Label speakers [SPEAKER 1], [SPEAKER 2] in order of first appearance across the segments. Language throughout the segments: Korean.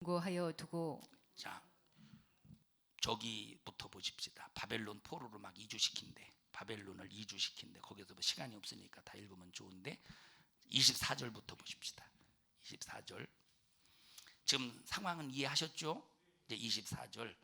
[SPEAKER 1] 고하여 두고.
[SPEAKER 2] 자, 저기부터 보십시다. 바벨론 포로로 막 이주시킨대. 바벨론을 이주시킨대. 거기서 뭐 시간이 없으니까 다 읽으면 좋은데 24절부터 보십시다. 24절. 지금 상황은 이해하셨죠? 이제 24절.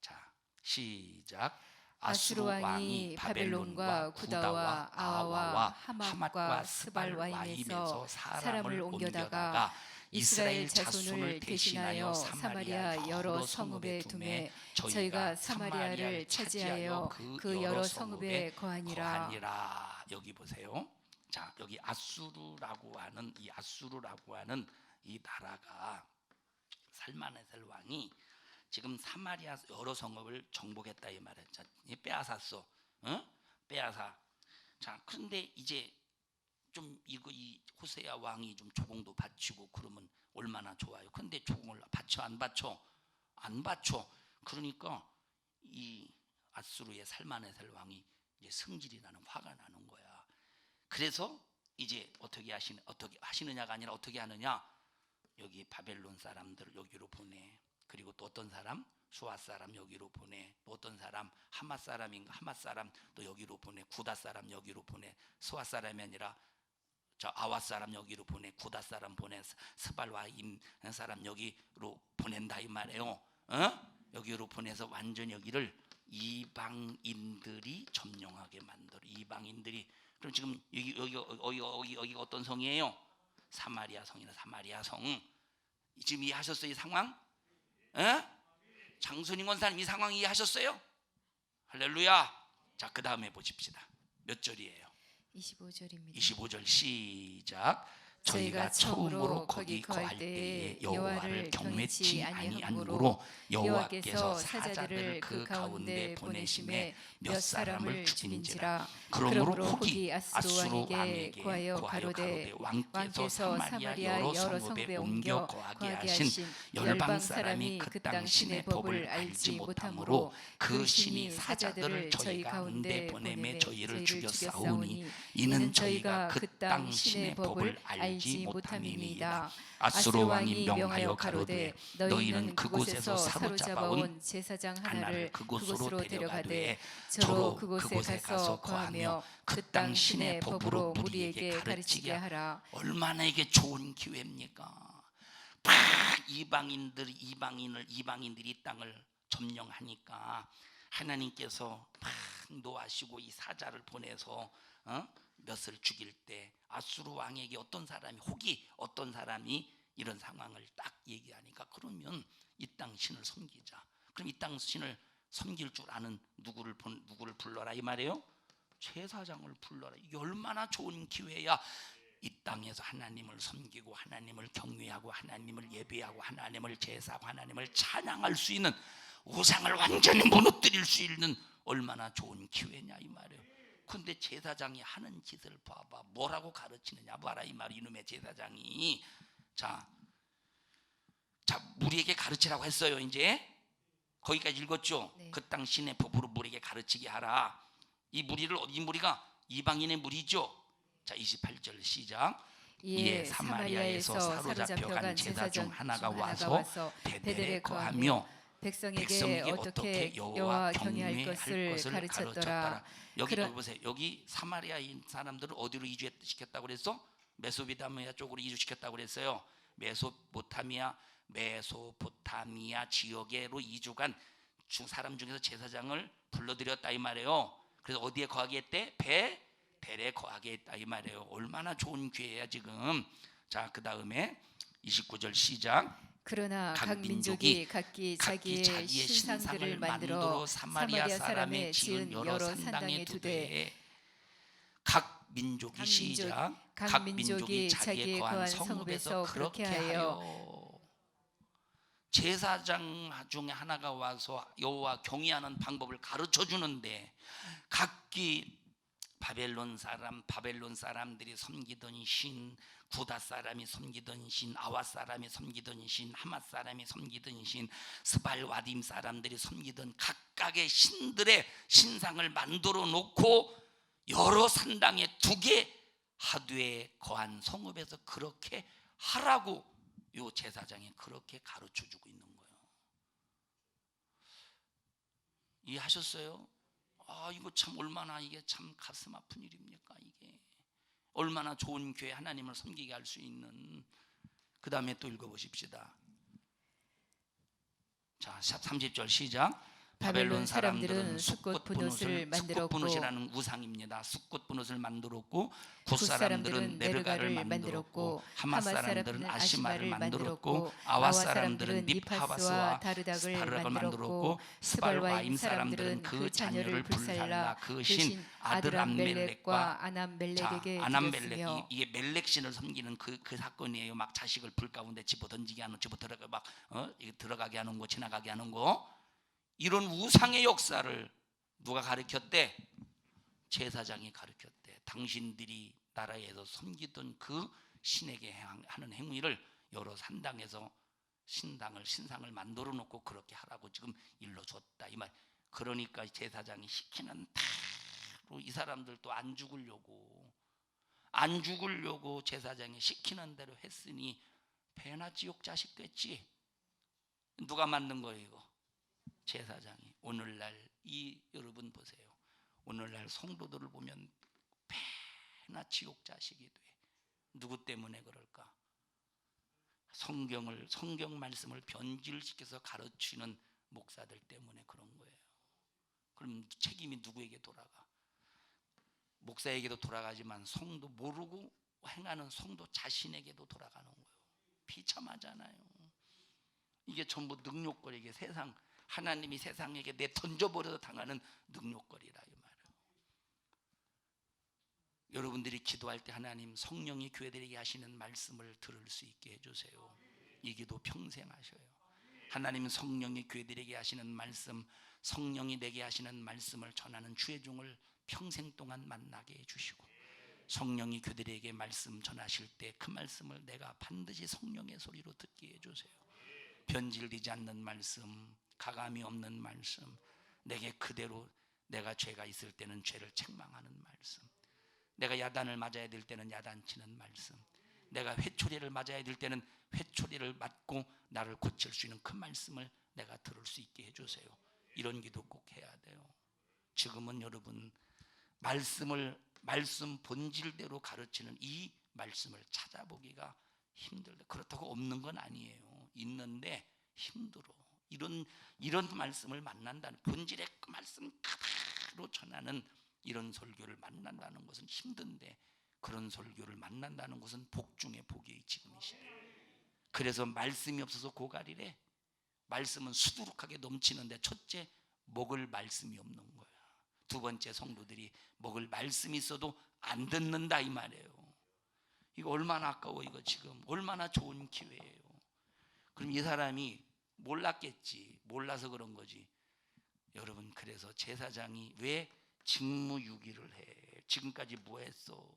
[SPEAKER 2] 자, 시작.
[SPEAKER 1] 아수르 왕이 바벨론과 구다와 아와와 하맛과 스발와임에서 사람을 옮겨다가 이스라엘 자손을 대신하여 사마리아 여러 성읍에 두매 저희가 사마리아를 차지하여 그 여러 성읍에 거하니라.
[SPEAKER 2] 여기 보세요. 자, 여기 아수르라고 하는 이 나라가 살마네셀 왕이 지금 사마리아 여러 성읍을 정복했다 이 말이야. 자, 빼앗았어. 빼앗아. 자, 그런데 이제 좀 이 호세아 왕이 좀 조공도 바치고 그러면 얼마나 좋아요. 근데 조공을 바쳐 안 바쳐? 안 바쳐. 그러니까 이 아수르의 살마네셀 왕이 이제 성질이 나는 화가 나는 거야. 그래서 이제 어떻게 하시느냐가 아니라 어떻게 하느냐? 여기 바벨론 사람들 여기로 보내. 그리고 또 어떤 사람? 수아 사람 여기로 보내. 또 어떤 사람? 하맛 사람인가? 하맛 사람 또 여기로 보내. 구다 사람 여기로 보내. 수아 사람이 아니라 저 아와 사람 여기로 보내. 구다 사람 보내. 스발와임 사람 여기로 보낸다 이 말이에요. 여기로 보내서 완전 여기를 이방인들이 점령하게 만들어. 이방인들이. 그럼 지금 여기 어떤 성이에요? 사마리아 성이나 사마리아 성. 지금 이해하셨어요 이 상황? 장순인 권사님 이 상황 이해하셨어요? 할렐루야. 자, 그 다음에 보십시다. 몇 절이에요?
[SPEAKER 1] 25절입니다.
[SPEAKER 2] 25절 시작. 저희가 처음으로 거기 거할 때에 여호와를 경외치 아니함으로 여호와께서 사자들을 그 가운데 보내심에 몇 사람을 죽인지라. 그러므로 혹이 아수르 왕에게 구하여 가로되 왕께서 사마리아 여러 성읍에 옮겨 거하게 하신 열방 사람이 그 땅 신의 법을 알지 못하므로 그 신이 사자들을 저희 가운데 보내매 저희를 죽였사오니 이는 저희가 그 땅 신의 법을 알지 못함이니이다. 아수르 왕이 명하여 가로되 너희는 그곳에서 사로잡아온 제사장 하나를 그곳으로 데려가되 저로 그곳에 가서 거하며 그 땅 신의 법으로 무리에게 가르치게 하라. 얼마나 이게 좋은 기회입니까? 이방인들이 이 땅을 점령하니까 하나님께서 막 노하시고 이 사자를 보내서 몇을 죽일 때 아수르 왕에게 어떤 사람이 이런 상황을 딱 얘기하니까 그러면 이 땅 신을 섬기자. 그럼 이 땅 신을 섬길 줄 아는 누구를 불러라 이 말이에요? 제사장을 불러라. 이게 얼마나 좋은 기회야. 이 땅에서 하나님을 섬기고 하나님을 경외하고 하나님을 예배하고 하나님을 제사하고 하나님을 찬양할 수 있는, 우상을 완전히 무너뜨릴 수 있는 얼마나 좋은 기회냐 이 말이에요. 근데 제사장이 하는 짓을 봐봐. 뭐라고 가르치느냐 봐라 이 말이. 이놈의 제사장이 자 무리에게 가르치라고 했어요. 이제 거기까지 읽었죠?
[SPEAKER 1] 네.
[SPEAKER 2] 그 땅 신의 법으로 무리에게 가르치게 하라. 이 무리가 이방인의 무리죠. 자, 28절 시작. 이에 사마리아에서 사로잡혀간 제사 중 하나가 와서 베델에 거하며 백성에게 어떻게 여호와 경외할 것을 가르쳤더라. 여기 보세요. 여기 사마리아인 사람들을 어디로 이주시켰다고 그랬어? 메소포타미아 쪽으로 이주시켰다고 그랬어요. 메소포타미아 지역에로 이주간 사람 중에서 제사장을 불러들였다 이 말이에요. 그래서 어디에 거하게 했대? 베델에 거하게 했다 이 말이에요. 얼마나 좋은 기회야 지금. 자, 그 다음에 29절 시작.
[SPEAKER 1] 그러나 각 민족이 각기 자기의 신상들을 만들어 사마리아 사람의 지은 여러 산당에 두되.
[SPEAKER 2] 각 민족이 시작. 각 민족이 자기의 거한 성읍에서 그렇게 하여. 제사장 중에 하나가 와서 여호와 경외하는 방법을 가르쳐 주는데 각기 바벨론 사람들이 섬기던 신, 구다 사람이 섬기던 신, 아와 사람이 섬기던 신, 하맛 사람이 섬기던 신, 스발와딤 사람들이 섬기던 각각의 신들의 신상을 만들어 놓고 여러 산당에 두게 하되 거한 성읍에서 그렇게 하라고 요 제사장이 그렇게 가르쳐 주고 있는 거예요. 이해하셨어요? 아, 이거 참 얼마나 이게 참 가슴 아픈 일입니까? 이게 얼마나 좋은 교회 하나님을 섬기게 할 수 있는. 그 다음에 또 읽어보십시다. 자, 30절 시작. 바벨론 사람들은 숫꽃 분옷을 만들었고, 숫꽃 분옷이라는 우상입니다. 숫꽃 분옷을 만들었고, 굿 사람들은 네르가를 만들었고, 하맛 사람들은 아시마를 만들었고, 아와 사람들은 니파스와 다르닥을 만들었고, 스발과 임 사람들은 그 자녀를 불살라 그 신 아드람멜렉과
[SPEAKER 1] 아남멜렉에게
[SPEAKER 2] 아남멜렉,
[SPEAKER 1] 드렸으며.
[SPEAKER 2] 이게 멜렉 신을 섬기는 그 사건이에요. 막 자식을 불 가운데 집어 던지게 하는, 집어 들어가 막 들어가게 하는 거, 지나가게 하는 거. 이런 우상의 역사를 누가 가르쳤대? 제사장이 가르쳤대. 당신들이 나라에서 섬기던 그 신에게 하는 행위를 여러 산당에서 신상을 만들어 놓고 그렇게 하라고 지금 일러줬다 이 말. 그러니까 제사장이 시키는 대로 이 사람들도 안 죽으려고 제사장이 시키는 대로 했으니 배나 지옥 자식 됐지. 누가 만든 거예요 이거? 제사장이. 오늘날 여러분 보세요. 오늘날 성도들을 보면 배나 지옥 자식이 돼. 누구 때문에 그럴까? 성경 말씀을 변질시켜서 가르치는 목사들 때문에 그런 거예요. 그럼 책임이 누구에게 돌아가? 목사에게도 돌아가지만 성도 모르고 행하는 성도 자신에게도 돌아가는 거예요. 비참하잖아요. 이게 전부 능욕거리. 이게 하나님이 세상에게 내 던져버려서 당하는 능욕거리라 이 말이에요. 여러분들이 기도할 때 하나님 성령이 교회들에게 하시는 말씀을 들을 수 있게 해주세요. 이 기도 평생 하셔요. 하나님 성령이 교회들에게 하시는 말씀, 성령이 내게 하시는 말씀을 전하는 주의 종을 평생 동안 만나게 해주시고, 성령이 교회들에게 말씀 전하실 때 그 말씀을 내가 반드시 성령의 소리로 듣게 해주세요. 변질되지 않는 말씀, 가감이 없는 말씀, 내게 그대로 내가 죄가 있을 때는 죄를 책망하는 말씀, 내가 야단을 맞아야 될 때는 야단치는 말씀, 내가 회초리를 맞아야 될 때는 회초리를 맞고 나를 고칠 수 있는 그 말씀을 내가 들을 수 있게 해주세요. 이런 기도 꼭 해야 돼요. 지금은 여러분 말씀 본질대로 가르치는 이 말씀을 찾아보기가 힘들다. 그렇다고 없는 건 아니에요. 있는데 힘들어. 이런 말씀을 만난다는, 본질의 그 말씀 그대로 전하는 이런 설교를 만난다는 것은 힘든데, 그런 설교를 만난다는 것은 복 중에 복이 지금 이 시대. 그래서 말씀이 없어서 고갈이래. 말씀은 수두룩하게 넘치는데, 첫째 먹을 말씀이 없는 거야. 두 번째 성도들이 먹을 말씀이 있어도 안 듣는다 이 말이에요. 이거 얼마나 아까워. 이거 지금 얼마나 좋은 기회예요. 그럼 이 사람이 몰랐겠지. 몰라서 그런 거지. 여러분, 그래서 제사장이 왜 직무유기를 해? 지금까지 뭐 했어?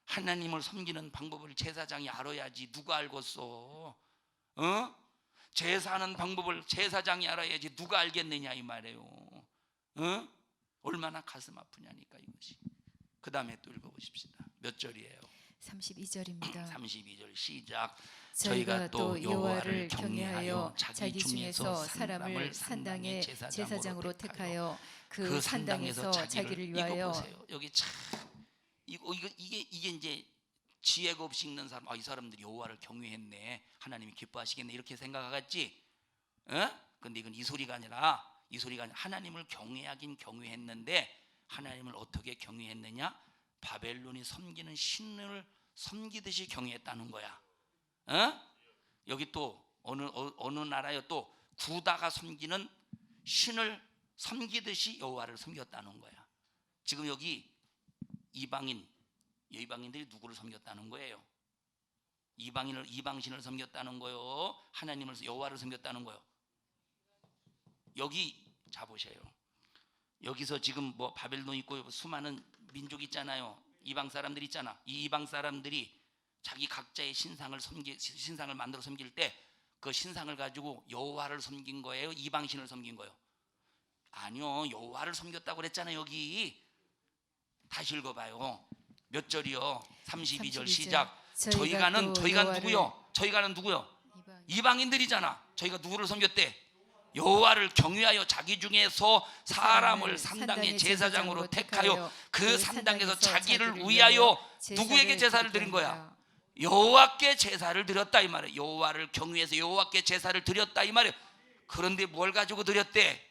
[SPEAKER 2] 하나님을 섬기는 방법을 제사장이 알아야지. 누가 알겠어? 제사하는 방법을 제사장이 알아야지. 누가 알겠느냐 이 말이에요. 얼마나 가슴 아프냐니까 이것이. 그 다음에 또 읽어보십시다. 몇 절이에요?
[SPEAKER 1] 32절입니다.
[SPEAKER 2] 32절 시작.
[SPEAKER 1] 저희가 또 여호와를 경외하여 자기 중에서 사람을 산당의 제사장으로 택하여 그 산당에서 자기를 위하여.
[SPEAKER 2] 이거 보세요. 여기 참 이게 이제 지혜가 없이 읽는 사람, 이 사람들이 여호와를 경외했네, 하나님이 기뻐하시겠네 이렇게 생각하겠지. 근데 이건 이 소리가 아니라 하나님을 경외하긴 경외했는데, 하나님을 어떻게 경외했느냐? 바벨론이 섬기는 신을 섬기듯이 경외했다는 거야. 여기 또 어느 나라에 또 구다가 섬기는 신을 섬기듯이 여호와를 섬겼다는 거야. 지금 여기 이방인들이 누구를 섬겼다는 거예요? 이방신을 섬겼다는 거요. 하나님을, 여호와를 섬겼다는 거요. 여기 자 보세요. 여기서 지금 뭐 바벨론 있고 수많은 민족 있잖아요. 이방 사람들 있잖아. 이 이방 사람들이 자기 각자의 신상을 만들어 섬길 때 그 신상을 가지고 여호와를 섬긴 거예요? 이방신을 섬긴 거예요? 아니요, 여호와를 섬겼다고 그랬잖아요. 여기 다시 읽어봐요. 몇 절이요? 32절 시작. 저희가 누구요? 저희가 아는 누구요?
[SPEAKER 1] 이방인.
[SPEAKER 2] 이방인들이잖아. 저희가 누구를 섬겼대? 여호와를 경외하여 자기 중에서 사람을 산당의 제사장으로 택하여 그 산당에서 자기를 위하여 누구에게 제사를 드린 거야? 여호와께 제사를 드렸다 이 말이에요. 여호와를 경외해서 여호와께 제사를 드렸다 이 말이에요. 그런데 뭘 가지고 드렸대?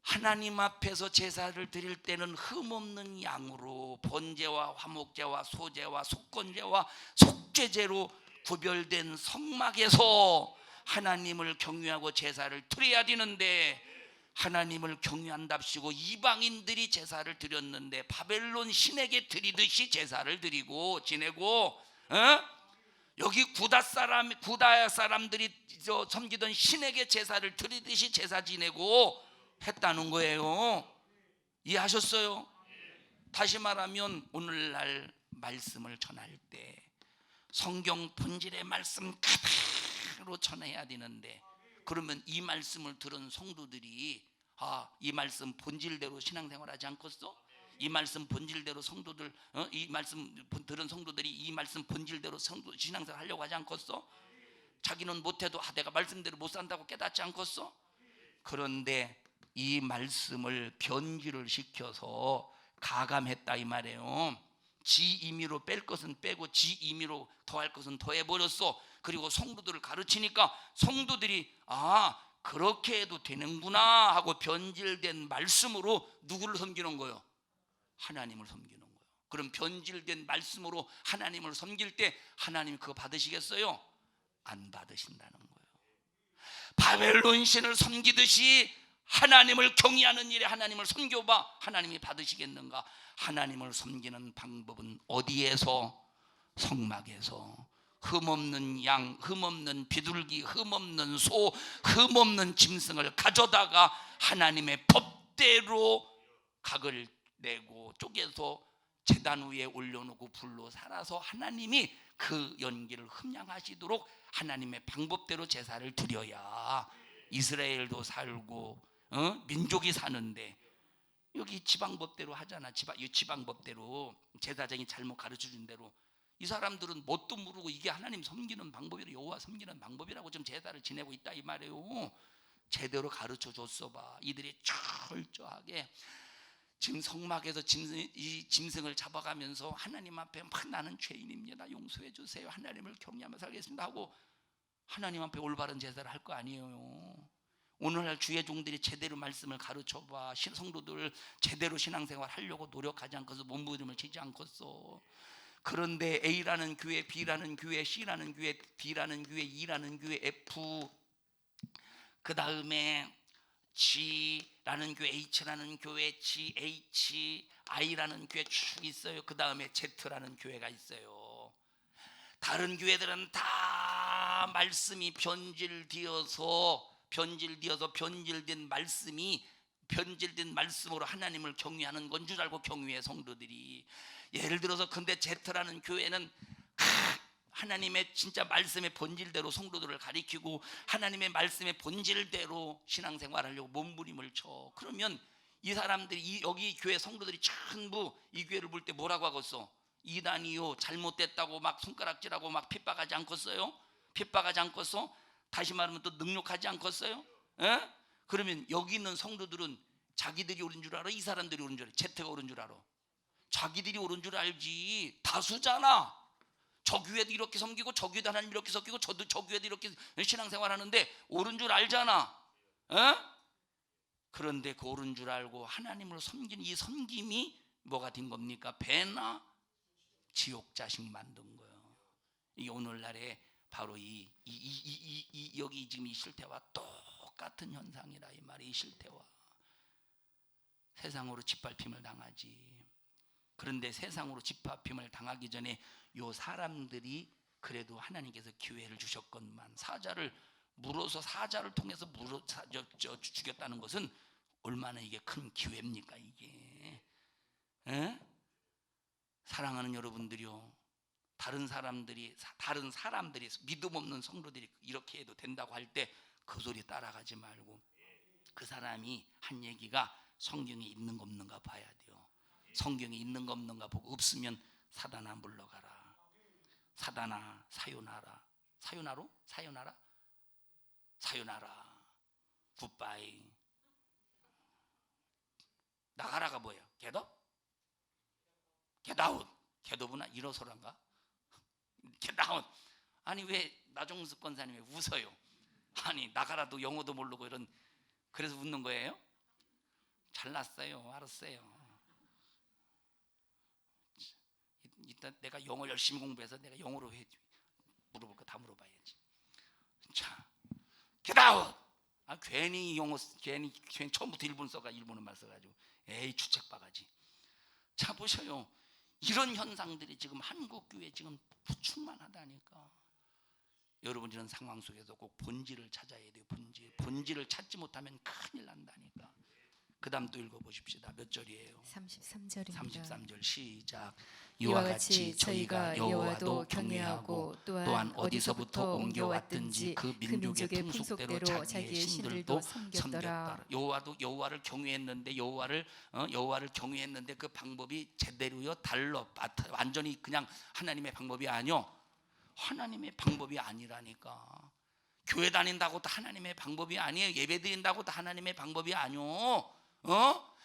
[SPEAKER 2] 하나님 앞에서 제사를 드릴 때는 흠없는 양으로 번제와 화목제와 소제와 속건제와 속죄제로 구별된 성막에서 하나님을 경외하고 제사를 드려야 되는데, 하나님을 경외한답시고 이방인들이 제사를 드렸는데 바벨론 신에게 드리듯이 제사를 드리고 지내고, 여기 구다 사람들이 섬기던 신에게 제사를 드리듯이 제사 지내고 했다는 거예요. 이해하셨어요? 다시 말하면 오늘날 말씀을 전할 때 성경 본질의 말씀 그대로 전해야 되는데, 그러면 이 말씀을 들은 성도들이 이 말씀 본질대로 신앙생활하지 않겠어? 이 말씀 본질대로 성도들, 이 말씀 들은 성도들이 이 말씀 본질대로 신앙생활 하려고 하지 않겠어? 자기는 못해도 내가 말씀대로 못 산다고 깨닫지 않겠어? 그런데 이 말씀을 변질을 시켜서 가감했다 이 말이에요. 지 임의로 뺄 것은 빼고 지 임의로 더할 것은 더해버렸어. 그리고 성도들을 가르치니까 성도들이 그렇게 해도 되는구나 하고 변질된 말씀으로 누구를 섬기는 거예요? 하나님을 섬기는 거예요. 그럼 변질된 말씀으로 하나님을 섬길 때 하나님이 그거 받으시겠어요? 안 받으신다는 거예요. 바벨론 신을 섬기듯이 하나님을 경외하는 일에 하나님을 섬겨봐. 하나님이 받으시겠는가? 하나님을 섬기는 방법은 어디에서? 성막에서 흠없는 양, 흠없는 비둘기, 흠없는 소, 흠없는 짐승을 가져다가 하나님의 법대로 각을 내고 쪼개서 제단 위에 올려놓고 불로 살아서 하나님이 그 연기를 흠양하시도록 하나님의 방법대로 제사를 드려야 이스라엘도 살고 민족이 사는데, 여기 지방법대로 하잖아. 지방법대로 제사장이 잘못 가르쳐준 대로 이 사람들은 뭣도 모르고 이게 하나님 섬기는 방법이라, 여호와 섬기는 방법이라고 좀 제사를 지내고 있다 이 말이에요. 제대로 가르쳐 줬어 봐. 이들이 철저하게 지금 성막에서 이 짐승을 잡아가면서 하나님 앞에 막 나는 죄인입니다, 용서해 주세요, 하나님을 경외하며 살겠습니다 하고 하나님 앞에 올바른 제사를 할 거 아니에요. 오늘날 주의 종들이 제대로 말씀을 가르쳐봐. 성도들 제대로 신앙생활 하려고 노력하지 않고서 몸부림을 치지 않겠어. 그런데 A라는 교회, B라는 교회, C라는 교회, D라는 교회, E라는 교회, F, 그 다음에 G라는 교회, H라는 교회, GH, I라는 교회 쭉 있어요. 그 다음에 Z라는 교회가 있어요. 다른 교회들은 다 말씀이 변질되어서 변질된 말씀으로 하나님을 경외하는 건 줄 알고 경외해 성도들이. 예를 들어서 근데 Z라는 교회는 하나님의 진짜 말씀의 본질대로 성도들을 가리키고 하나님의 말씀의 본질대로 신앙생활하려고 몸부림을 쳐. 그러면 이 사람들이 여기 교회 성도들이 전부 이 교회를 볼 때 뭐라고 하겠어? 이단이요, 잘못됐다고 막 손가락질하고 막 핍박하지 않겠어요? 핍박하지 않겠어? 다시 말하면 또 능욕하지 않겠어요? 그러면 여기 있는 성도들은 자기들이 옳은 줄 알아? 이 사람들이 옳은 줄 알아? Z가 옳은 줄 알아? 자기들이 옳은 줄 알지. 다수잖아. 저 교회도 이렇게 섬기고 저 교회도 하나님 이렇게 섬기고 저 교회도 이렇게 신앙생활 하는데 옳은 줄 알잖아. 그런데 그 옳은 줄 알고 하나님을 섬기는 이 섬김이 뭐가 된 겁니까? 배나 지옥 자식 만든 거예요. 이게 오늘날에 바로 여기 지금 이 실태와 똑같은 현상이라 이 말이. 이 실태와 세상으로 짓밟힘을 당하지. 그런데 세상으로 짓밟힘을 당하기 전에 요 사람들이 그래도 하나님께서 기회를 주셨건만 사자를 통해서 죽였다는 것은 얼마나 이게 큰 기회입니까 이게. 사랑하는 여러분들이요, 다른 사람들이 믿음 없는 성도들이 이렇게 해도 된다고 할 때 그 소리 따라가지 말고 그 사람이 한 얘기가 성경에 있는 거 없는가 봐야 돼요. 성경에 있는 거 없는가 보고 없으면 사단아 물러가라. 사다나 사요나라 사요나로 사요나라 사요나라 굿바이. 나가라가 뭐예요? 겟업? 겟아웃. 겟업은 일어서란가? 겟아웃. 아니 왜 나종숙 권사님 왜 웃어요? 아니 나가라도 영어도 모르고 이런, 그래서 웃는 거예요? 잘났어요. 알았어요. 이따 내가 영어 열심히 공부해서 내가 영어로 물어볼 거 다 물어봐야지. 자, 겟아웃. 괜히 영어 괜히 처음부터 일본 써가 일본어만 써가지고 에이 주책 바가지. 자 보셔요. 이런 현상들이 지금 한국 교회 지금 충만하다니까. 여러분 이런 상황 속에서 꼭 본질을 찾아야 돼요. 본질을 찾지 못하면 큰일 난다니까. 그 다음 또 읽어보십시다. 몇 절이에요?
[SPEAKER 1] 33절입니다.
[SPEAKER 2] 33절 시작.
[SPEAKER 1] 이와 같이 저희가 여호와도 경외하고 또한 어디서부터 옮겨왔든지 그 민족의 풍속대로 자기의 신들도 섬겼더라.
[SPEAKER 2] 여호와를 경외했는데 여호와를 경외했는데 그 방법이 제대로요 달러 완전히 그냥 하나님의 방법이 아니요. 하나님의 방법이 아니라니까. 교회 다닌다고 도 하나님의 방법이 아니에요. 예배 드린다고 도 하나님의 방법이 아니요.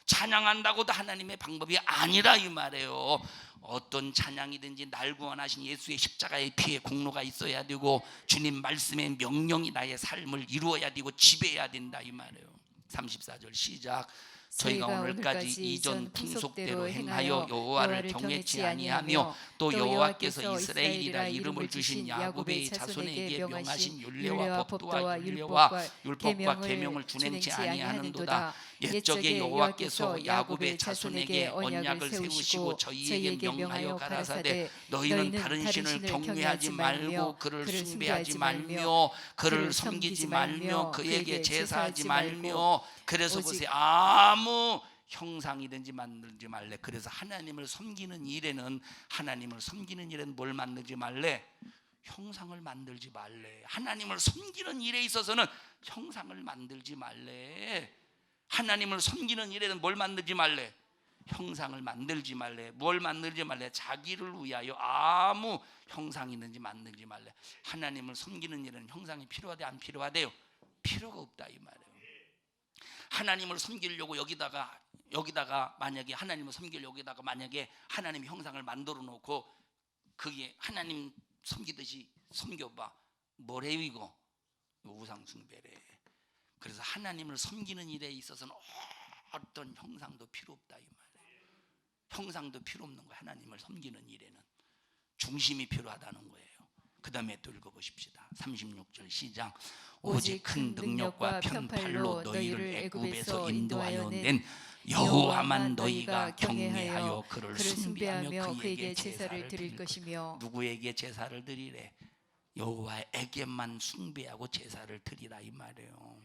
[SPEAKER 2] 찬양한다고도 하나님의 방법이 아니라 이 말이에요. 어떤 찬양이든지 날 구원하신 예수의 십자가의 피에 공로가 있어야 되고 주님 말씀의 명령이 나의 삶을 이루어야 되고 지배해야 된다 이 말이에요. 34절 시작. 저희가 오늘까지 이전 풍속대로 행하여 여호와를 경외치 아니하며 또 여호와께서 이스라엘이라 이름을 주신 야곱의 자손에게 명하신 율례와 법도와 율법과 계명을 준행치 아니하는도다. 옛적에 여호와께서 야곱의 자손에게 언약을 세우시고 저희에게 명하여 가라사대 너희는 다른 신을 경외하지 말고 그를 숭배하지 말며 그를 섬기지 말며 그에게 제사하지 말며. 그래서 보세요. 아무 형상이든지 만들지 말래. 그래서 하나님을 섬기는 일에는 뭘 만들지 말래? 형상을 만들지 말래. 하나님을 섬기는 일에 있어서는 형상을 만들지 말래. 하나님을 섬기는 일에는 뭘 만들지 말래? 형상을 만들지 말래. 뭘 만들지 말래? 자기를 위하여 아무 형상이 있는지 만들지 말래. 하나님을 섬기는 일에는 형상이 필요하대 안 필요하대요? 필요가 없다 이 말이에요. 하나님을 섬기려고 여기다가 만약에 하나님을 섬기려고 여기다가 만약에 하나님 형상을 만들어 놓고 그게 하나님 섬기듯이 섬겨봐. 뭐래 이거? 우상 숭배래. 그래서 하나님을 섬기는 일에 있어서는 어떤 형상도 필요 없다 이 말이에요. 형상도 필요 없는 거예요. 하나님을 섬기는 일에는 중심이 필요하다는 거예요. 그 다음에 또 읽어보십시다. 36절 시작. 오직 큰 능력과 편팔로 너희를 애굽에서 인도하여 낸 여호와만 너희가 경외하여 그를 숭배하며 그에게 제사를 드릴 것이며. 누구에게 제사를 드리래? 여호와에게만 숭배하고 제사를 드리라 이 말이에요.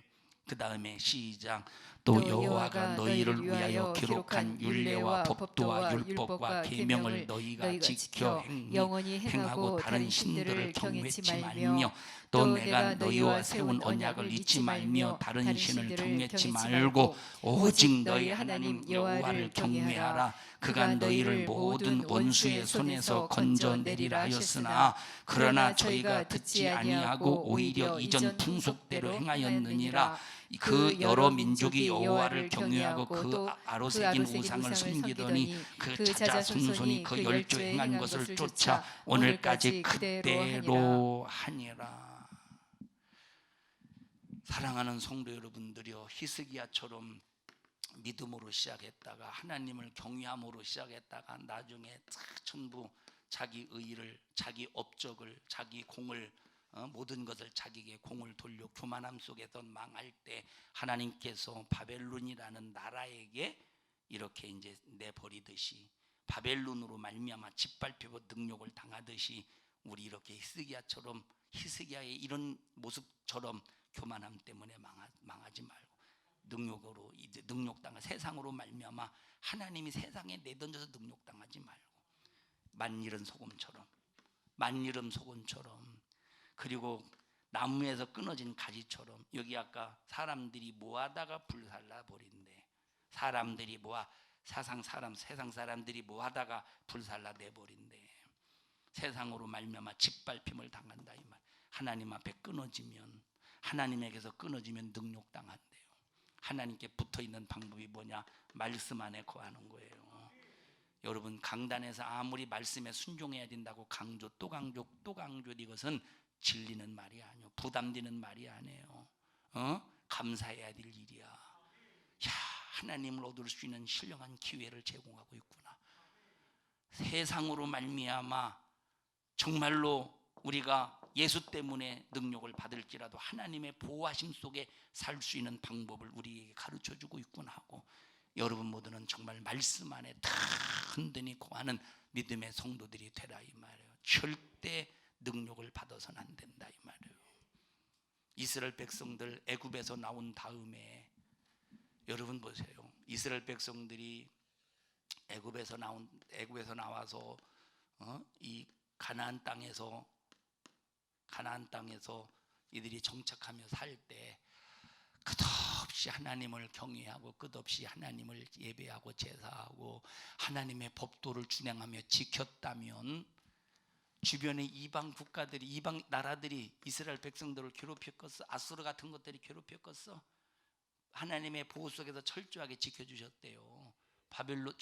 [SPEAKER 2] 그 다음에 시작. 또 여호와가 너희를 위하여 기록한 율례와 법도와 율법과 계명을 너희가 지켜 행하고 다른 신들을 경외치 말며 또 내가 너희와 세운 언약을 잊지 말며 다른 신을 경외치 말고 오직 너희 하나님 여호와를 경외하라. 그가 너희를 모든 원수의 손에서 건져내리라 하였으나 그러나 저희가 듣지 아니하고 오히려 이전 풍속대로 행하였느니라. 그 여러 민족이 여호와를 경외하고 그 아로새긴 우상을 섬기더니 그 자자손손이 그 열조에 행한 것을 쫓아 오늘까지 그대로 하니라. 사랑하는 성도 여러분들이여, 히스기야처럼 믿음으로 시작했다가 하나님을 경외함으로 시작했다가 나중에 전부 자기 의의를, 자기 업적을, 자기 공을, 모든 것을 자기에게 공을 돌려 교만함 속에서 망할 때 하나님께서 바벨론이라는 나라에게 이렇게 이제 내버리듯이 바벨론으로 말미암아 짓밟히고 능욕을 당하듯이 우리 이렇게 히스기야의 이런 모습처럼 교만함 때문에 망하지 말고 능욕으로 이제 능욕당한 세상으로 말미암아 하나님이 세상에 내던져서 능욕당하지 말고 만일은 소금처럼 그리고 나무에서 끊어진 가지처럼 여기 아까 사람들이 모하다가 불살라 버린대. 세상 사람들이 모하다가 불살라 내버린대. 세상으로 말미암아 짓밟힘을 당한다 이 말. 하나님 앞에 끊어지면, 하나님에게서 끊어지면 능욕당한대요. 하나님께 붙어있는 방법이 뭐냐? 말씀 안에 거하는 거예요. 여러분, 강단에서 아무리 말씀에 순종해야 된다고 강조 또 강조 또 강조, 이것은 질리는 말이 아니에요. 부담되는 말이 아니에요. 감사해야 될 일이야. 야, 하나님을 얻을 수 있는 신령한 기회를 제공하고 있구나. 세상으로 말미암아 정말로 우리가 예수 때문에 능력을 받을지라도 하나님의 보호하심 속에 살 수 있는 방법을 우리에게 가르쳐주고 있구나 하고, 여러분 모두는 정말 말씀 안에 든든히 거하는 믿음의 성도들이 되라 이 말이에요. 절대 능력을 받아서는 안 된다 이 말이에요. 이스라엘 백성들 애굽에서 나온 다음에 여러분 보세요. 이스라엘 백성들이 애굽에서 나와서 이 가나안 땅에서 이들이 정착하며 살 때 끝없이 하나님을 경외하고 끝없이 하나님을 예배하고 제사하고 하나님의 법도를 준행하며 지켰다면, 주변의 이방 국가들이, 이방 나라들이 이스라엘 백성들을 괴롭혔겠어? 아수르 같은 것들이 괴롭혔겠어? 하나님의 보호 속에서 철저하게 지켜주셨대요. 바벨론,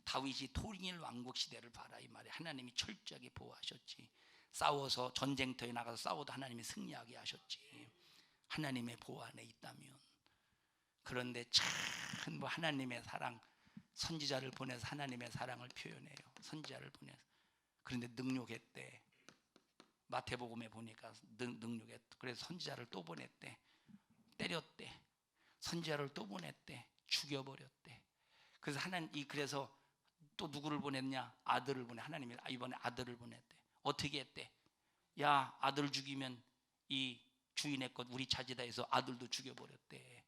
[SPEAKER 2] 다윗이 토링일 왕국 시대를 봐라 이 말이에요. 하나님이 철저하게 보호하셨지. 싸워서 전쟁터에 나가서 싸워도 하나님이 승리하게 하셨지. 하나님의 보호 안에 있다면. 그런데 참 뭐 하나님의 사랑, 선지자를 보내서 하나님의 사랑을 표현해요. 선지자를 보내서. 그런데 능욕했대. 마태복음에 보니까 능욕했대. 그래서 선지자를 또 보냈대. 때렸대. 선지자를 또 보냈대. 죽여버렸대. 그래서 그래서 또 누구를 보냈냐? 아들을 보내. 하나님이 이번에 아들을 보냈대. 어떻게 했대? 야, 아들 죽이면 이 주인의 것 우리 차지다 해서 아들도 죽여버렸대.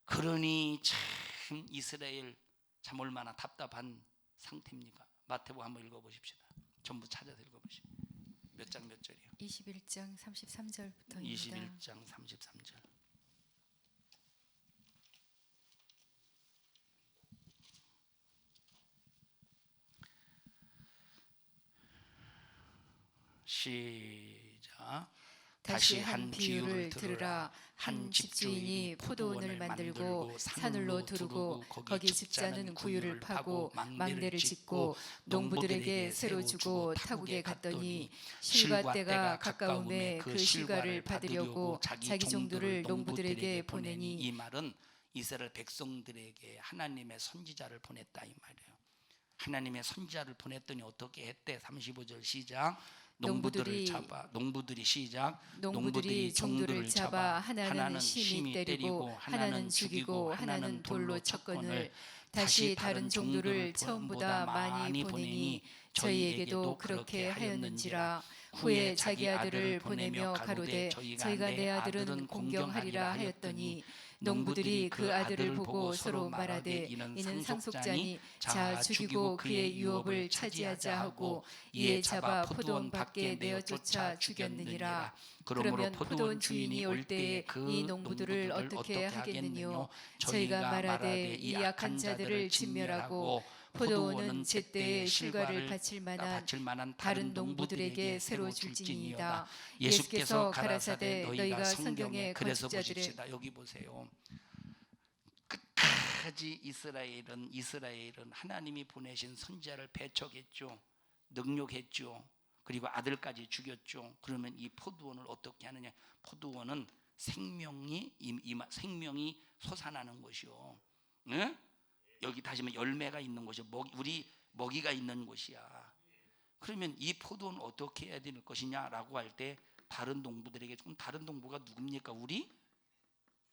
[SPEAKER 2] 그러니 참 이스라엘 참 얼마나 답답한 상태입니까? 마태복음 한번 읽어보십시다. 전부 찾아서 읽어보시죠. 몇 장 몇 절이요?
[SPEAKER 1] 21장 33절부터입니다.
[SPEAKER 2] 21장 33절. 시작.
[SPEAKER 1] 다시 한 비유를 들으라. 한 집주인이 포도원을 만들고 산으로 두르고 거기 집자는 구유를 파고 망대를 짓고 농부들에게 새로 주고 타국에 갔더니 실과 때가 가까움에 그 실과를 받으려고 자기 종들을 농부들에게 보내니.
[SPEAKER 2] 이 말은 이스라엘 백성들에게 하나님의 선지자를 보냈다 이 말이에요. 하나님의 선지자를 보냈더니 어떻게 했대? 35절 시작. 농부들이 시작. 농부들이 종들을 잡아 하나는 심히 때리고 하나는 죽이고 하나는 돌로 쳤거늘 다시 다른 종들을 처음보다 많이 보내니 저희에게도 그렇게 하였는지라. 후에 자기 아들을 보내며 가로되 저희가 내 아들은 공경하리라 하였더니 농부들이 그 아들을 보고 서로 말하되 이는 상속자니 자 죽이고 그의 유업을 차지하자 하고 이에 잡아 포도원 밖에 내어 쫓아 죽였느니라. 그러면 포도원 주인이 올 때에 이 농부들을 어떻게 하겠느뇨? 저희가 말하되 이 악한 자들을 진멸하고 포도원은 제때에 실과를 바칠 만한 다른 농부들에게 새로 줄지니이다. 예수께서 가라사대 너희가 성경에 그래서
[SPEAKER 1] 거짓자들의
[SPEAKER 2] 보십시다. 여기 보세요. 끝까지 이스라엘은 하나님이 보내신 선지자를 배척했죠. 능욕했죠. 그리고 아들까지 죽였죠. 그러면 이 포도원을 어떻게 하느냐? 포도원은 생명이 솟아나는 곳이요. 네? 여기 다시 말하면 열매가 있는 곳이요. 우리 먹이가 있는 곳이야. 그러면 이 포도는 어떻게 해야 될 것이냐라고 할 때 다른 농부들에게, 다른 농부가 누굽니까? 우리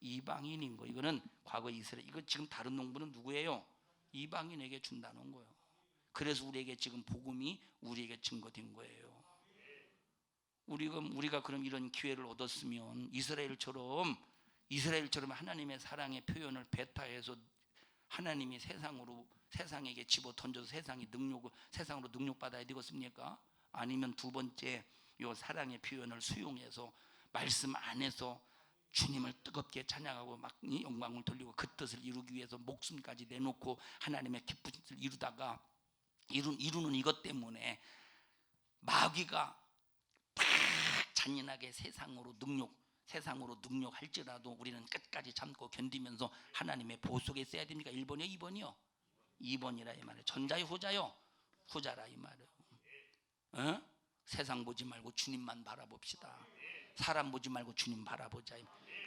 [SPEAKER 2] 이방인인 거. 이거는 과거 이스라엘. 이거 지금 다른 농부는 누구예요? 이방인에게 준다는 거예요. 그래서 우리에게 지금 복음이 우리에게 증거된 거예요. 우리가 그럼 이런 기회를 얻었으면 이스라엘처럼 하나님의 사랑의 표현을 배타해서 하나님이 세상에게 집어 던져서 세상으로 능력받아야 되겠습니까? 아니면 두 번째 요 사랑의 표현을 수용해서 말씀 안에서 주님을 뜨겁게 찬양하고 막 영광을 돌리고 그 뜻을 이루기 위해서 목숨까지 내놓고 하나님의 기쁜 뜻을 이루다가 이루는 이것 때문에 마귀가 막 잔인하게 세상으로 능욕할지라도 우리는 끝까지 참고 견디면서 하나님의 보호 속에 있어야 됩니까? 1번이요 2번이요? 2번이라 이 말이에요. 전자요 후자요? 후자라 이 말이에요. 어? 세상 보지 말고 주님만 바라봅시다. 사람 보지 말고 주님 바라보자.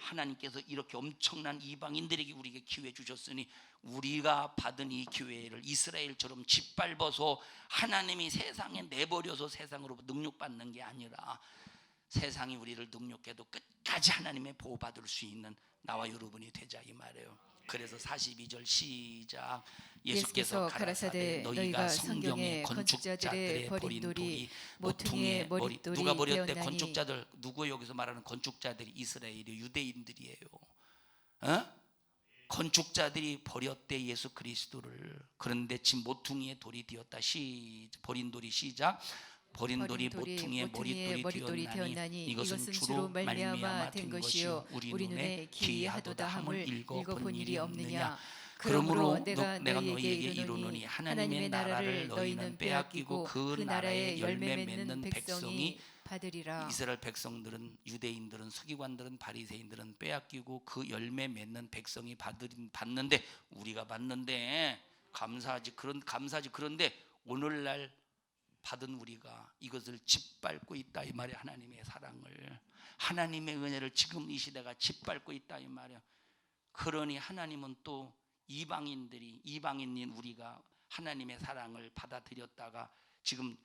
[SPEAKER 2] 하나님께서 이렇게 엄청난 이방인들에게 우리에게 기회 주셨으니 우리가 받은 이 기회를 이스라엘처럼 짓밟아서 하나님이 세상에 내버려서 세상으로 능욕받는 게 아니라 세상이 우리를 능욕해도 끝까지 하나님의 보호받을 수 있는 나와 여러분이 되자 이 말이에요. 그래서 42절 시작. 예수께서 가라사대 너희가 성경에 건축자들의 버린 돌이 모퉁이의 머릿돌이 누가 버렸대? 건축자들. 누구 여기서 말하는 건축자들이 이스라엘이 유대인들이에요. 건축자들이 버렸대 예수 그리스도를. 그런데 지금 모퉁이의 돌이 되었다. 버린 돌이 시작. 버린 돌이 모퉁이의 머릿돌이 되었나니 이것은 주로 말미암아 된 것이요 우리 눈에 기이하도다 함을 읽어본 일이 없느냐. 그러므로 내가 너희에게 이르노니 하나님의 나라를 너희는 빼앗기고 그 나라의 열매 맺는 백성이
[SPEAKER 1] 받으리라.
[SPEAKER 2] 이스라엘 백성들은, 유대인들은, 서기관들은, 바리새인들은 빼앗기고 그 열매 맺는 백성이 받는데 우리가 받는데 감사하지. 그런데 오늘날 받은 우리가 이것을 짓밟고 있다 이 말이야. 하나님의 사랑을, 하나님의 은혜를 지금 이 시대가 짓밟고 있다 이 말이야. 그러니 하나님은 또 이방인인 우리가 하나님의 사랑을 받아들였다가 지금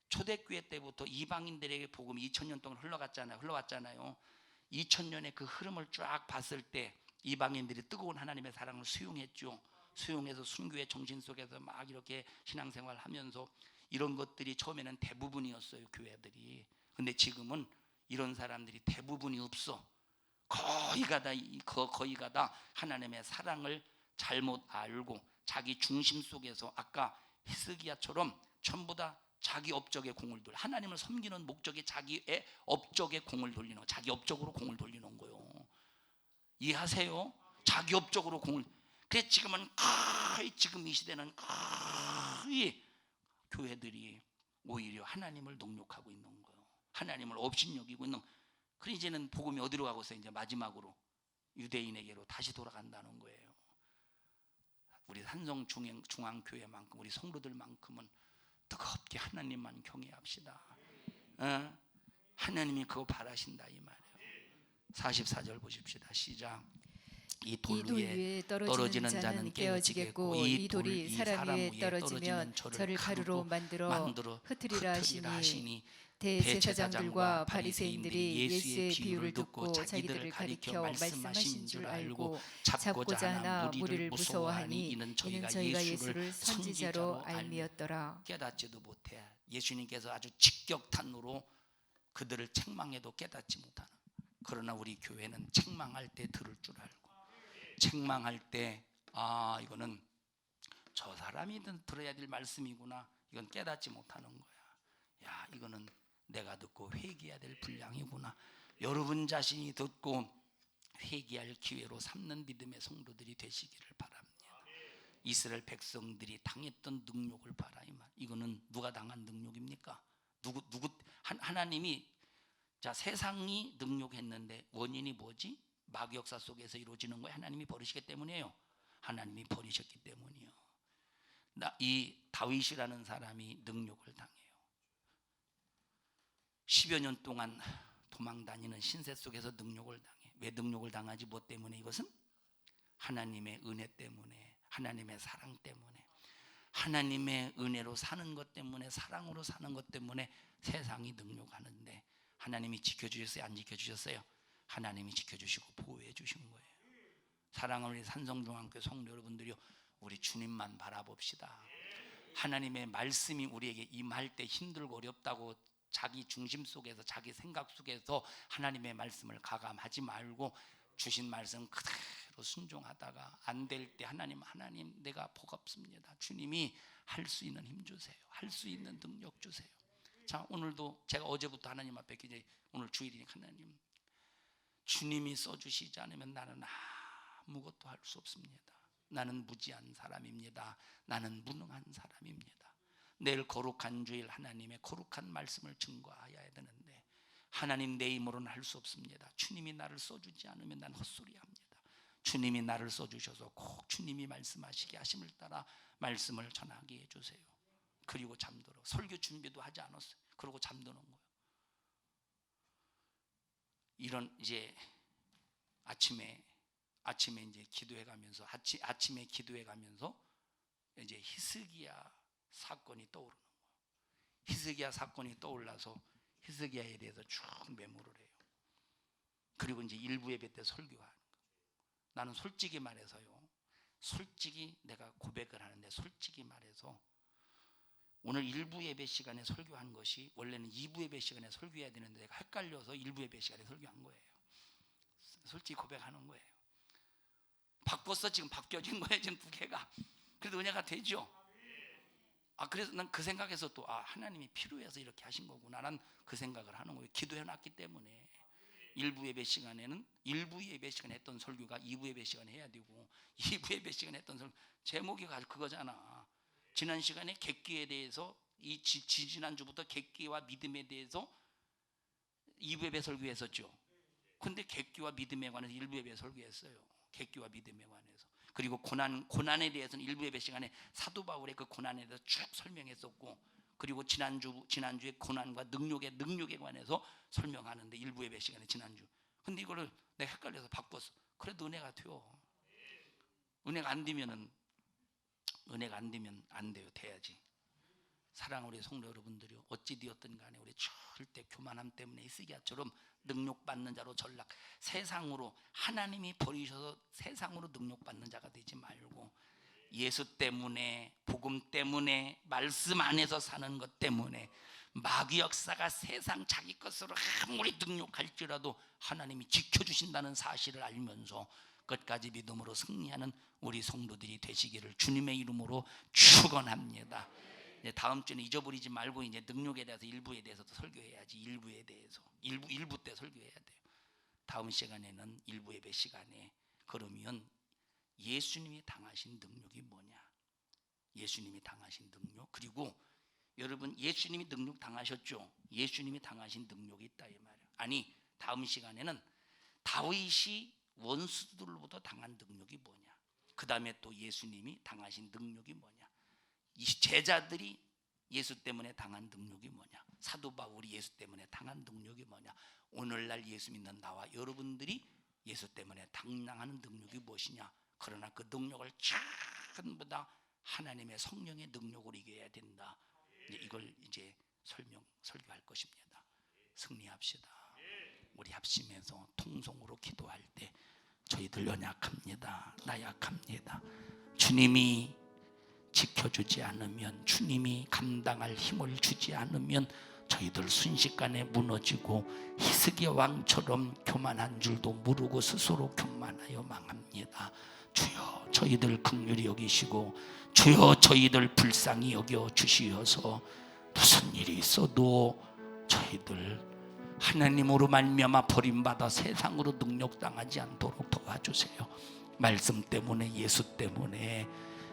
[SPEAKER 2] 초대교회 때부터 이방인들에게 복음이 2000년 동안 흘러왔잖아요. 2000년의 그 흐름을 쫙 봤을 때 이방인들이 뜨거운 하나님의 사랑을 수용했죠. 수용해서 순교의 정신 속에서 막 이렇게 신앙생활 하면서 이런 것들이 처음에는 대부분이었어요, 교회들이. 근데 지금은 이런 사람들이 대부분이 없어. 거의가 다 하나님의 사랑을 잘못 알고 자기 중심 속에서 아까 히스기야처럼 전부 다 자기 업적에 공을 돌려. 하나님을 섬기는 목적이 자기의 업적에 공을 돌리는 거. 자기 업적으로 공을 돌리는 거예요. 이해하세요? 자기 업적으로 공을. 그래서 지금 이 시대는 거의 교회들이 오히려 하나님을 능욕하고 있는 거예요. 하나님을 업신여기고 있는. 그래 이제는 복음이 어디로 가고 있어요? 이제 마지막으로 유대인에게로 다시 돌아간다는 거예요. 우리 산성중앙교회만큼 우리 성도들만큼은 뜨겁게 하나님만 경외합시다. 하나님이 그거 바라신다 이 말이에요. 44절 보십시다. 시작. 이 돌 위에 떨어지는 자는 깨어지겠고 이 돌이 사람 위에 떨어지면 저를 가루로 만들어 흩으리라 하시니 대제사장들과 바리새인들이 예수의 비유를 듣고 자기들을 가리켜 말씀하신 줄 알고 잡고자 하나 무리를 무서워하니 이는 저희가 예수를 선지자로 알미었더라. 깨닫지도 못해. 예수님께서 아주 직격탄으로 그들을 책망해도 깨닫지 못하는. 그러나 우리 교회는 책망할 때 들을 줄 알고, 책망할 때 이거는 저 사람이 들어야 될 말씀이구나, 이건 깨닫지 못하는 거야. 야, 이거는 내가 듣고 회개해야 될 분량이구나. 여러분 자신이 듣고 회개할 기회로 삼는 믿음의 성도들이 되시기를 바랍니다. 이스라엘 백성들이 당했던 능욕을 봐라 이 말. 이거는 누가 당한 능욕입니까? 하나님이 세상이 능욕했는데 원인이 뭐지? 마귀 역사 속에서 이루어지는 거예요. 하나님이 버리시기 때문이에요. 하나님이 버리셨기 때문이요. 이 다윗이라는 사람이 능욕을 당해요. 10여 년 동안 도망다니는 신세 속에서 능욕을 당해. 왜 능욕을 당하지? 뭐 때문에? 이것은 하나님의 은혜 때문에, 하나님의 사랑 때문에, 하나님의 은혜로 사는 것 때문에, 사랑으로 사는 것 때문에 세상이 능욕하는데 하나님이 지켜주셨어요? 안 지켜주셨어요? 하나님이 지켜주시고 보호해 주신 거예요. 사랑하는 우리 산성중앙교회 성도 여러분들이요, 우리 주님만 바라봅시다. 하나님의 말씀이 우리에게 임할 때 힘들고 어렵다고 자기 중심 속에서, 자기 생각 속에서 하나님의 말씀을 가감하지 말고 주신 말씀 그대로 순종하다가 안 될 때 하나님 내가 버겁습니다. 주님이 할 수 있는 힘 주세요. 할 수 있는 능력 주세요. 자, 오늘도 제가 어제부터 하나님 앞에 이제 오늘 주일이니까 하나님, 주님이 써주시지 않으면 나는 아무것도 할 수 없습니다. 나는 무지한 사람입니다. 나는 무능한 사람입니다. 내일 거룩한 주일 하나님의 거룩한 말씀을 증거하여야 되는데 하나님 내 힘으로는 할 수 없습니다. 주님이 나를 써주지 않으면 난 헛소리합니다. 주님이 나를 써주셔서 꼭 주님이 말씀하시게 하심을 따라 말씀을 전하게 해주세요. 그리고 잠들어. 설교 준비도 하지 않았어요. 그러고 잠드는 거예요. 이런 이제 아침에 이제 기도해 가면서 아침에 기도해 가면서 이제 히스기야 사건이 떠오르는 거예요. 히스기야 사건이 떠올라서 히스기야에 대해서 쭉 메모를 해요. 그리고 이제 일부 예배 때 설교하는 거예요. 나는 솔직히 말해서요. 솔직히 내가 고백을 하는데 솔직히 말해서 오늘 일부 예배 시간에 설교한 것이 원래는 2부 예배 시간에 설교해야 되는데 내가 헷갈려서 일부 예배 시간에 설교한 거예요. 솔직히 고백하는 거예요. 바꿨어. 지금 바뀌어진 거예요. 지금 두 개가. 그래도 은혜가 되죠. 그래서 난 그 생각에서 또 하나님이 필요해서 이렇게 하신 거구나. 난 그 생각을 하는 거예요. 기도해놨기 때문에. 일부 예배 시간에는 일부 예배 시간에 했던 설교가 2부 예배 시간에 해야 되고 2부 예배 시간에 했던 설교 제목이 그거잖아. 지난 시간에 객기에 대해서 지난주부터 객기와 믿음에 대해서 2부 예배 설교했었죠. 근데 객기와 믿음에 관해서 1부 예배 설교했어요. 객기와 믿음에 관해서. 그리고 고난에 대해서는 1부 예배 시간에 사도 바울의 그 고난에 대해서 쭉 설명했었고, 그리고 지난주에 고난과 능력에 관해서 설명하는데 1부 예배 시간에 지난주. 근데 이거를 내가 헷갈려서 바꿨어. 그래도 은혜가 돼요. 은혜가 안 되면 안 돼요. 돼야지. 사랑하는 우리 성도 여러분들이요, 어찌 되었든 간에 우리 절대 교만함 때문에 히스기야처럼 능력받는 자로 전락, 세상으로 하나님이 버리셔서 세상으로 능력받는 자가 되지 말고 예수 때문에, 복음 때문에, 말씀 안에서 사는 것 때문에 마귀 역사가 세상 자기 것으로 아무리 능력할지라도 하나님이 지켜주신다는 사실을 알면서 끝까지 믿음으로 승리하는 우리 성도들이 되시기를 주님의 이름으로 축원합니다. 다음 주는 잊어버리지 말고 이제 능력에 대해서 일부에 대해서도 설교해야지. 일부에 대해서 일부 때 설교해야 돼요. 다음 시간에는 일부 예배 시간에 그러면 예수님이 당하신 능력이 뭐냐? 예수님이 당하신 능력. 그리고 여러분 예수님이 능력 당하셨죠? 예수님이 당하신 능력이 있다 이 말이에요. 아니 다음 시간에는 다윗이 원수들로부터 당한 능력이 뭐냐? 그 다음에 또 예수님이 당하신 능력이 뭐냐? 이 제자들이 예수 때문에 당한 능력이 뭐냐? 사도 바울이 예수 때문에 당한 능력이 뭐냐? 오늘날 예수 믿는 나와 여러분들이 예수 때문에 당당하는 능력이 무엇이냐? 그러나 그 능력을 전부 다 하나님의 성령의 능력으로 이겨야 된다. 이걸 이제 설교할 것입니다. 승리합시다. 우리 합심해서 통성으로 기도할 때 저희들 연약합니다. 나약합니다. 주님이 지켜주지 않으면, 주님이 감당할 힘을 주지 않으면 저희들 순식간에 무너지고 히스기야 왕처럼 교만한 줄도 모르고 스스로 교만하여 망합니다. 주여 저희들 긍휼히 여기시고 주여 저희들 불쌍히 여겨 주시어서 무슨 일이 있어도 저희들 하나님으로 말미암아 버림받아 세상으로 능력당하지 않도록 도와주세요. 말씀 때문에, 예수 때문에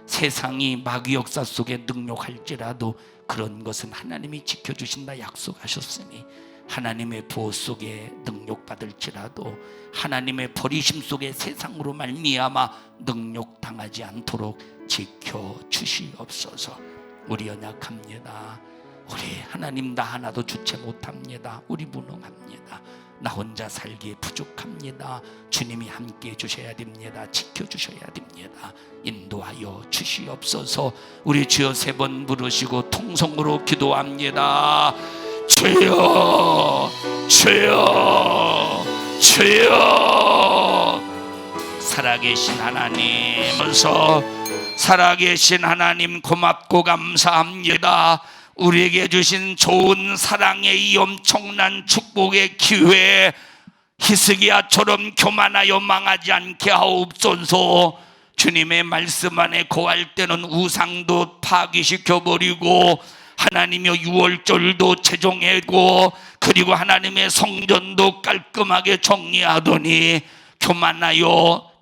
[SPEAKER 2] 세상이 마귀 역사 속에 능력할지라도 그런 것은 하나님이 지켜주신다 약속하셨으니 하나님의 보호 속에 능력받을지라도 하나님의 버리심 속에 세상으로 말미암아 능력당하지 않도록 지켜주시옵소서. 우리 연약합니다. 우리 하나님 나 하나도 주체 못합니다. 우리 무능합니다. 나 혼자 살기에 부족합니다. 주님이 함께 해주셔야 됩니다. 지켜주셔야 됩니다. 인도하여 주시옵소서. 우리 주여 3번 부르시고 통성으로 기도합니다. 주여 주여 주여. 살아계신 하나님, 살아계신 하나님 고맙고 감사합니다. 우리에게 주신 좋은 사랑의 이 엄청난 축복의 기회, 히스기야처럼 교만하여 망하지 않게 하옵소서. 주님의 말씀 안에 거할 때는 우상도 파기시켜버리고 하나님의 유월절도 제정하고 그리고 하나님의 성전도 깔끔하게 정리하더니 교만하여